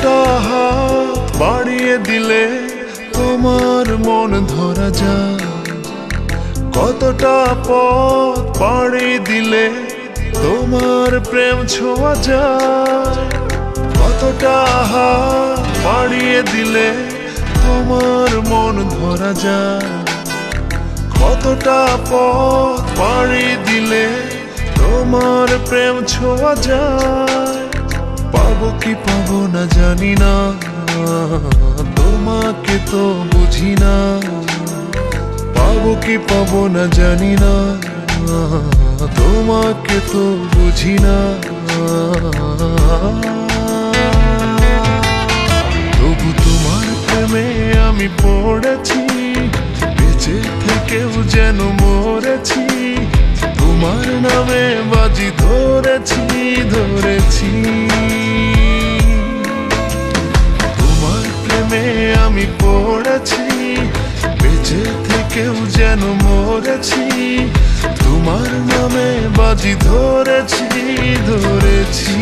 কতটা হাত বাড়িয়ে দিলে তোমার মন ধরা যায়, কতটা পথ পাড়ি দিলে তোমার প্রেম ছোঁয়া যায়, কতটা হাত বাড়িয়ে দিলে তোমার মন ধরা যায়, কতটা পথ পাড়ি দিলে তোমার প্রেম ছোঁয়া যায়। পাবো কি পাবো না জানি না, তোমাকে তো বুঝি না। পাবো কি পাবো না জানি না, তোমাকে তো বুঝি না। তবু তোমার প্রেমে আমি পড়েছি, বেঁচে থেকেও যেন মরেছি। তোমার নামে বাজি ধরেছি ধরেছি, তোমার প্রেমে আমি পড়েছি, বেঁচে থেকেও যেন মরেছি। তোমার নামে বাজি ধরেছি ধরেছি।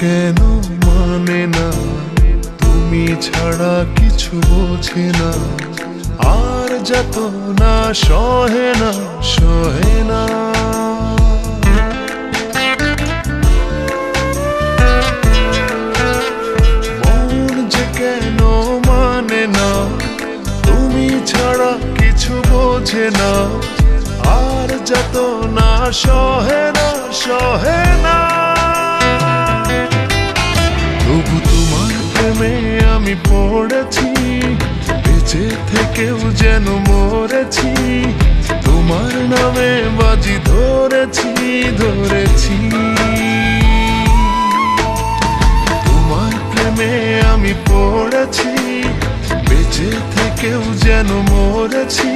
কেন মানে না, তুমি ছাড়া কিছু বোঝে না, আর যত না সহে না সহে না। মন যে কেন মানে না, তুমি ছাড়া কিছু বোঝে না, আর যত না সহে না সহে না। তবু তোমার প্রেমে আমি পড়েছি, বেঁচে থেকেও যেন মরেছি। তোমার নামে বাজি ধরেছি ধরেছি, তোমার প্রেমে আমি পড়েছি, বেঁচে থেকেও যেন মরেছি।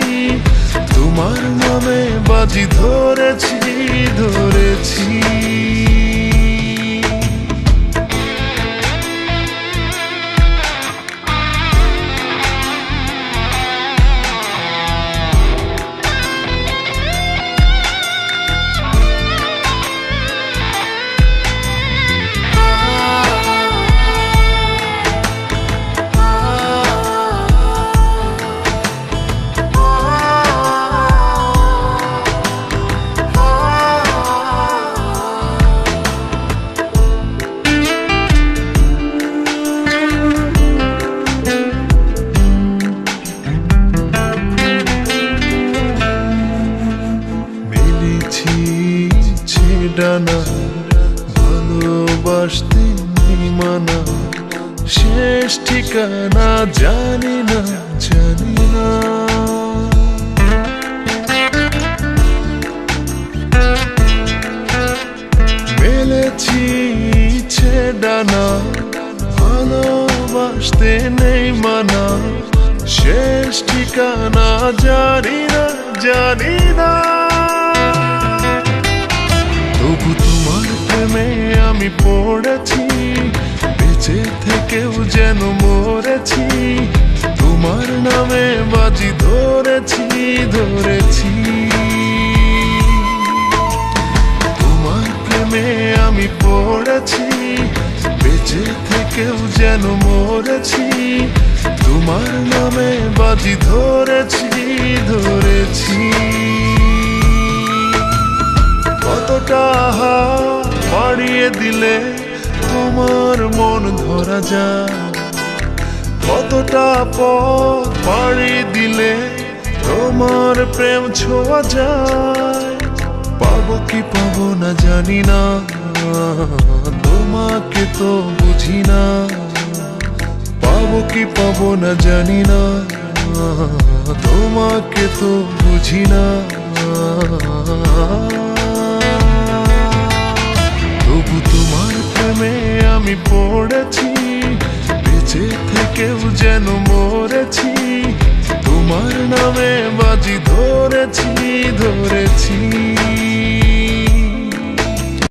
তোমার নামে বাজি ধরেছি ধরেছি। ডানা ভালোবাসতে নেই মানা, শেষ ঠিকানা জানি না জানি না। মেলেছি ইচ্ছে ডানা ভালোবাসতে নেই মানা, শেষ ঠিকানা জানি না জানি না। তবু তোমার প্রেমে আমি পড়েছি, বেঁচে থেকেও যেন মরেছি। তোমার নামে বাজি ধরেছি ধরেছি, তোমার প্রেমে আমি পড়েছি, বেঁচে থেকেও যেন মরেছি। তোমার নামে বাজি ধরেছি ধরেছি। কতটা হাত বাড়িয়ে দিলে তোমার মন ধরা যায়, কতটা পথ পাড়ি দিলে তোমার প্রেম ছোঁয়া যায়। পাবো কি পাবো না জানি না, তোমাকে তো বুঝি না। পাবো কি পাবো না জানি না, তোমাকে তো বুঝি না। তবু তোমার প্রেমে আমি পড়েছি, বেঁচে থেকেও যেন মরেছি। তোমার নামে বাজি ধরেছি ধরেছি।